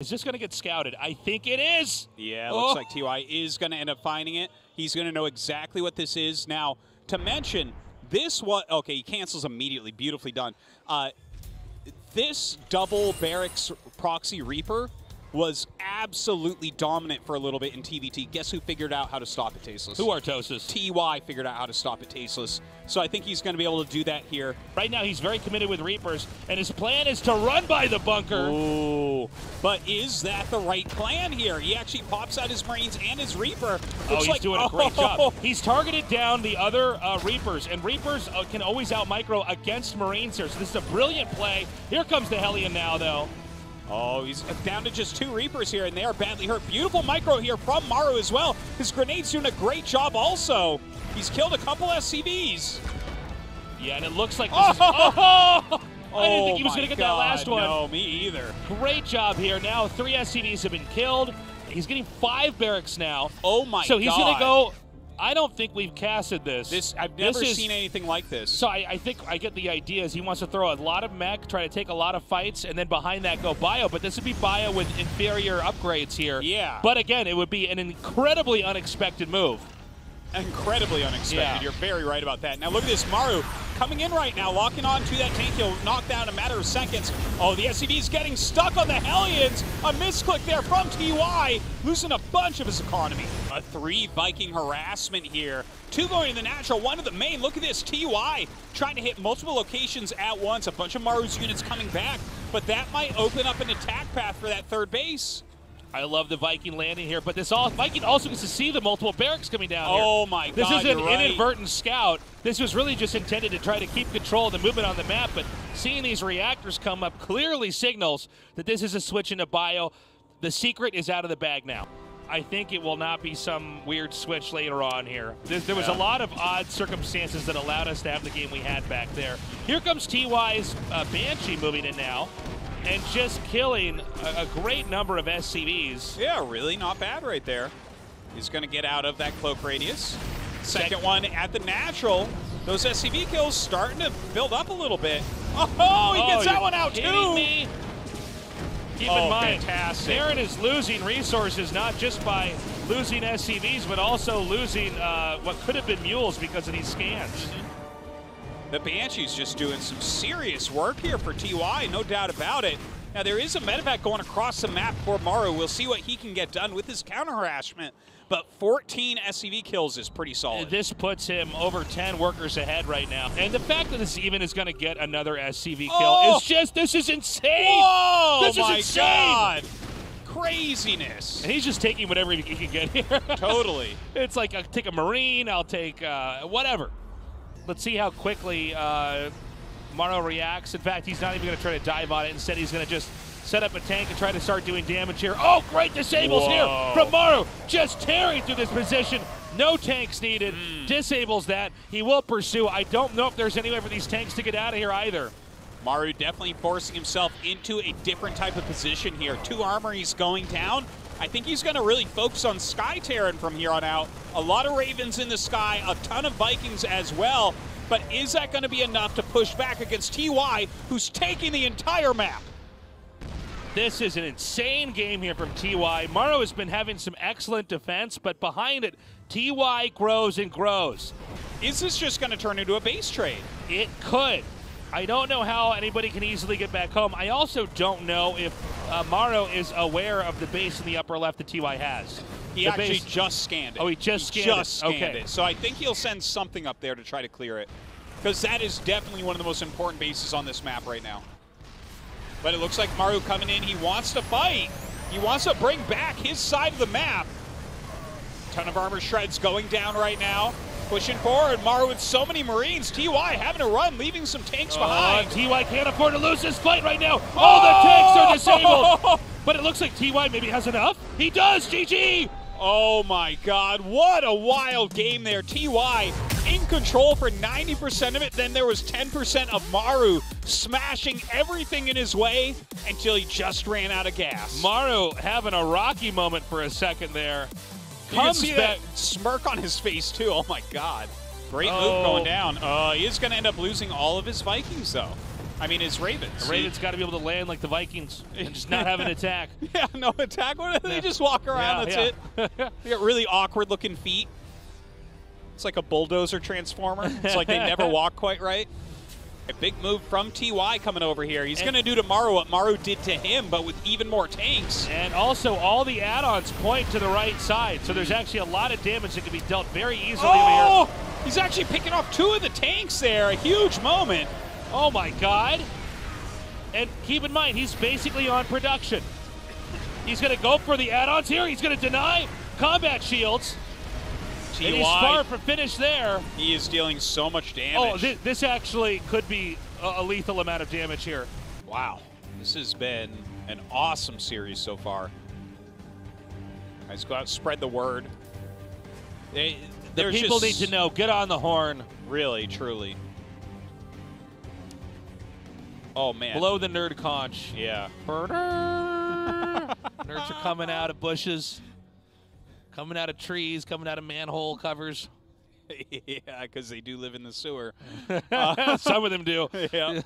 Is this going to get scouted? I think it is. Yeah, it looks like TY is going to end up finding it. He's going to know exactly what this is. Now, to mention, this okay, he cancels immediately. Beautifully done. This double barracks proxy Reaper was absolutely dominant for a little bit in TVT. Guess who figured out how to stop it, Tasteless? Who Artosis? TY figured out how to stop it, Tasteless. So I think he's going to be able to do that here. Right now, he's very committed with Reapers, and his plan is to run by the bunker. Ooh. But is that the right plan here? He actually pops out his Marines and his Reaper. He's doing a great job. He's targeted down the other Reapers, and Reapers can always out-micro against Marines here, so this is a brilliant play. Here comes the Hellion now, though. Oh, he's down to just 2 Reapers here, and they are badly hurt. Beautiful micro here from Maru as well. His grenade's doing a great job also. He's killed a couple SCVs. Yeah, and it looks like this is... I didn't think he was going to get that last one. No, me either. Great job here. Now 3 SCVs have been killed. He's getting 5 barracks now. Oh, my God. So he's going to go... I don't think we've casted this. I've never seen anything like this. So I think I get the idea is he wants to throw a lot of mech, try to take a lot of fights, and then behind that go bio. But this would be bio with inferior upgrades here. Yeah. But again, it would be an incredibly unexpected move. Incredibly unexpected. Yeah. You're very right about that. Now look at this Maru coming in right now, locking on to that tank. He'll knock down in a matter of seconds. Oh, the SCV's getting stuck on the Hellions. A misclick there from TY, losing a bunch of his economy. A 3 Viking harassment here. 2 going to the natural, 1 to the main. Look at this, TY trying to hit multiple locations at once. A bunch of Maru's units coming back, but that might open up an attack path for that 3rd base. I love the Viking landing here, but this Viking also gets to see the multiple barracks coming down here. Oh my God, this is an right. inadvertent scout. This was really just intended to try to keep control of the movement on the map, but seeing these reactors come up clearly signals that this is a switch into bio. The secret is out of the bag now. I think it will not be some weird switch later on here. There was a lot of odd circumstances that allowed us to have the game we had back there. Here comes TY's Banshee moving in now, and just killing a great number of SCVs. Yeah, really not bad right there. He's going to get out of that cloak radius. Second one at the natural. Those SCV kills starting to build up a little bit. Oh, he gets that one out too. Me? Keep in mind, fantastic. Darren is losing resources, not just by losing SCVs, but also losing what could have been mules because of these scans. The Banshee's just doing some serious work here for TY, no doubt about it. Now, there is a medevac going across the map for Maru. We'll see what he can get done with his counter-harassment, but 14 SCV kills is pretty solid. This puts him over 10 workers ahead right now. And the fact that this even is going to get another SCV kill is just, this is insane! Whoa, this is insane! God. Craziness. And he's just taking whatever he can get here. Totally. It's like, I'll take a Marine, I'll take whatever. Let's see how quickly Maru reacts. In fact, he's not even going to try to dive on it. Instead, he's going to just set up a tank and try to start doing damage here. Oh, great disables here from Maru. Just tearing through this position. No tanks needed. Disables that. He will pursue. I don't know if there's any way for these tanks to get out of here either. Maru definitely forcing himself into a different type of position here. 2 armories going down. I think he's going to really focus on Sky Terran from here on out. A lot of Ravens in the sky, a ton of Vikings as well. But is that going to be enough to push back against TY, who's taking the entire map? This is an insane game here from TY. Maru has been having some excellent defense, but behind it, TY grows and grows. Is this just going to turn into a base trade? It could. I don't know how anybody can easily get back home. I also don't know if Maru is aware of the base in the upper left that TY has. He actually just scanned it. Oh, he just scanned it. So I think he'll send something up there to try to clear it, because that is definitely one of the most important bases on this map right now. But it looks like Maru coming in. He wants to fight. He wants to bring back his side of the map. Ton of armor shreds going down right now. Pushing forward, Maru with so many Marines. TY having to run, leaving some tanks behind. TY can't afford to lose this fight right now. Oh, the tanks are disabled. But it looks like TY maybe has enough. He does, GG. Oh my God, what a wild game there. TY in control for 90% of it. Then there was 10% of Maru smashing everything in his way until he just ran out of gas. Maru having a Rocky moment for a second there. You can see that smirk on his face too. Oh my God. Great move going down. He is going to end up losing all of his Vikings though. I mean, it's Ravens. The Ravens got to be able to land like the Vikings and just not have an attack. Yeah, no attack. What do they just walk around? That's it. They got really awkward looking feet. It's like a bulldozer transformer. It's like they never walk quite right. A big move from TY coming over here. He's going to do to Maru what Maru did to him, but with even more tanks. And also, all the add-ons point to the right side, so there's actually a lot of damage that can be dealt very easily over here. He's actually picking off 2 of the tanks there. A huge moment. Oh my God. And keep in mind, he's basically on production. He's going to go for the add-ons here. He's going to deny combat shields. TY, and he's far from finished there. He is dealing so much damage. Oh, this actually could be a lethal amount of damage here. Wow. This has been an awesome series so far. Guys, go out and spread the word. The people need to know. Get on the horn. Really, truly. Oh, man. Blow the nerd conch. Yeah. Nerds are coming out of bushes, coming out of trees, coming out of manhole covers. Yeah, because they do live in the sewer. Some of them do. Yeah.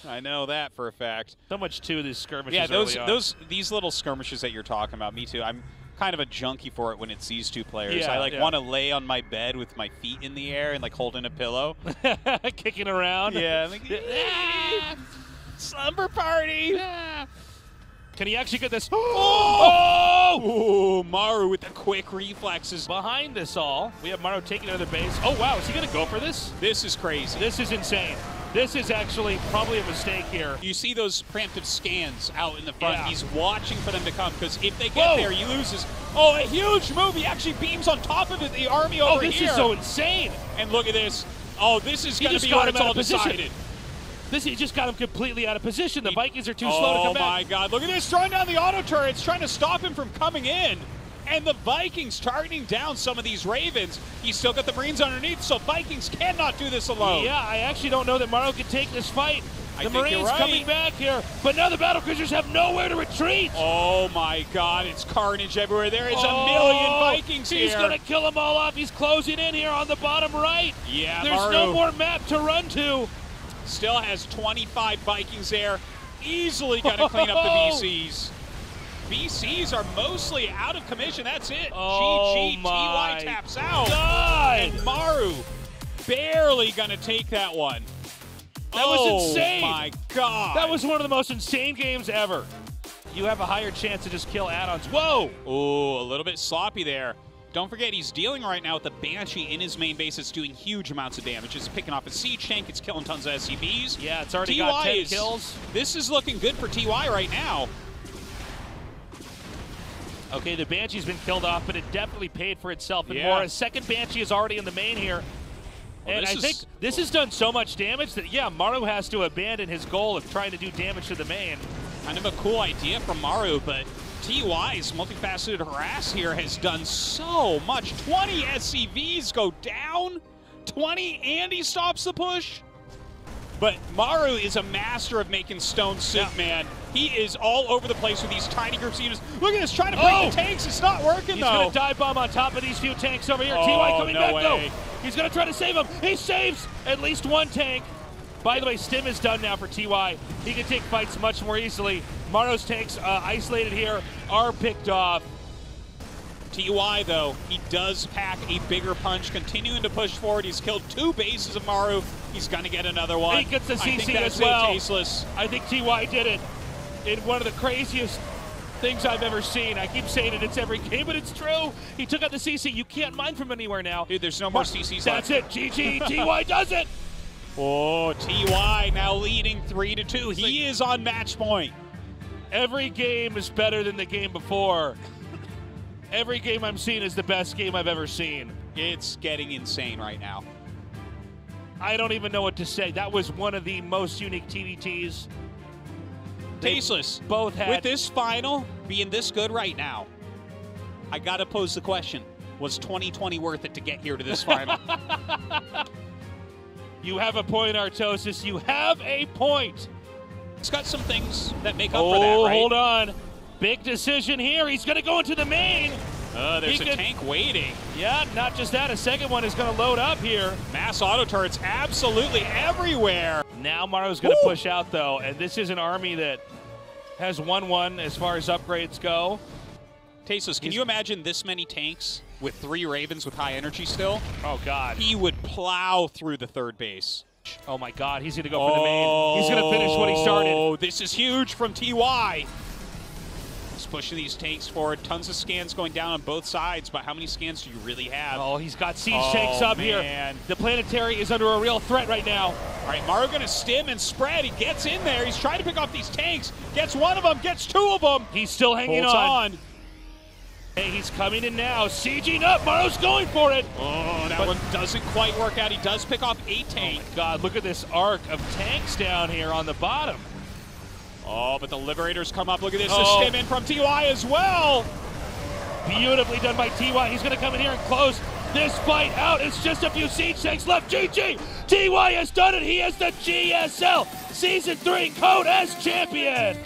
I know that for a fact. So much, too, these skirmishes. Yeah, these little skirmishes that you're talking about, me too. I'm kind of a junkie for it when it's these two players. Yeah, I want to lay on my bed with my feet in the air and like holding a pillow. Kicking around. Yeah. Like, slumber party. Can he actually get this? Oh! Maru with the quick reflexes. Behind this all, we have Maru taking another base. Oh, wow. Is he going to go for this? This is crazy. This is insane. This is actually probably a mistake here. You see those preemptive scans out in the front. Yeah. He's watching for them to come because if they get there, he loses. Oh, a huge move. He actually beams on top of it, the army over here. Oh, this is so insane. And look at this. Oh, this is going to be where it's all decided. He just got him completely out of position. The Vikings are too slow to come back. Oh, my God. Look at this. Throwing down the auto turrets, trying to stop him from coming in. And the Vikings targeting down some of these Ravens. He's still got the Marines underneath, so Vikings cannot do this alone. Yeah, I actually don't know that Maru can take this fight. The Marines coming back here, but now the battle cruisers have nowhere to retreat. Oh, my God. It's carnage everywhere. There is a million Vikings here. He's going to kill them all off. He's closing in here on the bottom right. Yeah, There's no more map to run to. Still has 25 Vikings there. Easily going to clean up the VCs. VCs are mostly out of commission. That's it. GG. TY taps out. God. And Maru barely going to take that one. That was insane. Oh, my God. That was one of the most insane games ever. You have a higher chance to just kill add-ons. Whoa. Oh, a little bit sloppy there. Don't forget, he's dealing right now with the Banshee in his main base. It's doing huge amounts of damage. It's picking off a siege tank. It's killing tons of SCVs. Yeah, it's already got 10 kills. This is looking good for TY right now. Okay, the Banshee's been killed off, but it definitely paid for itself and more. A second Banshee is already in the main here. And I think this has done so much damage that, yeah, Maru has to abandon his goal of trying to do damage to the main. Kind of a cool idea from Maru, but TY's multifaceted harass here has done so much. 20 SCVs go down, 20, and he stops the push. But Maru is a master of making stone soup, man. He is all over the place with these tiny groups of units. Look at this, trying to break the tanks. It's not working, though. He's going to dive bomb on top of these few tanks over here. TY coming back, though. He's going to try to save him. He saves at least one tank. By the way, Stim is done now for TY. He can take fights much more easily. Maru's tanks isolated here are picked off. TY, though, he does pack a bigger punch, continuing to push forward. He's killed 2 bases of Maru. He's going to get another one. He gets the CC as well. Tasteless. I think TY did it in one of the craziest things I've ever seen. I keep saying it's every game, but it's true. He took out the CC. You can't mine from anywhere now. Dude, there's no more CCs left. That's it. GG. TY does it. Oh, TY now leading 3-2. He is on match point. Every game is better than the game before. Every game I'm seeing is the best game I've ever seen. It's getting insane right now. I don't even know what to say. That was one of the most unique TVTs. Tasteless. Both had. With this final being this good right now, I got to pose the question, was 2020 worth it to get here to this final? You have a point, Artosis. You have a point. It's got some things that make up for that, right? Hold on. Big decision here. He's going to go into the main. There's a tank waiting. Yeah, not just that. A second one is going to load up here. Mass auto turrets absolutely everywhere. Now Maru's going to push out, though, and this is an army that has 1-1 as far as upgrades go. Tasteless, can you imagine this many tanks with 3 Ravens with high energy still? Oh, God. He would plow through the third base. Oh, my God. He's going to go for the main. He's going to finish what he started. Oh, this is huge from TY. He's pushing these tanks forward. Tons of scans going down on both sides, but how many scans do you really have? Oh, he's got siege tanks up here. The planetary is under a real threat right now. All right, Maru going to stim and spread. He gets in there. He's trying to pick off these tanks. Gets one of them, gets 2 of them. He's still hanging on. Hey, he's coming in now. Sieging up. Maru's going for it. Oh, that one doesn't quite work out. He does pick off 8 tanks. Oh, my God. Look at this arc of tanks down here on the bottom. Oh, but the Liberators come up. Look at this. The stim in from TY as well. Beautifully done by TY. He's going to come in here and close this fight out. It's just a few siege tanks left. GG. TY has done it. He is the GSL Season 3 Code as champion.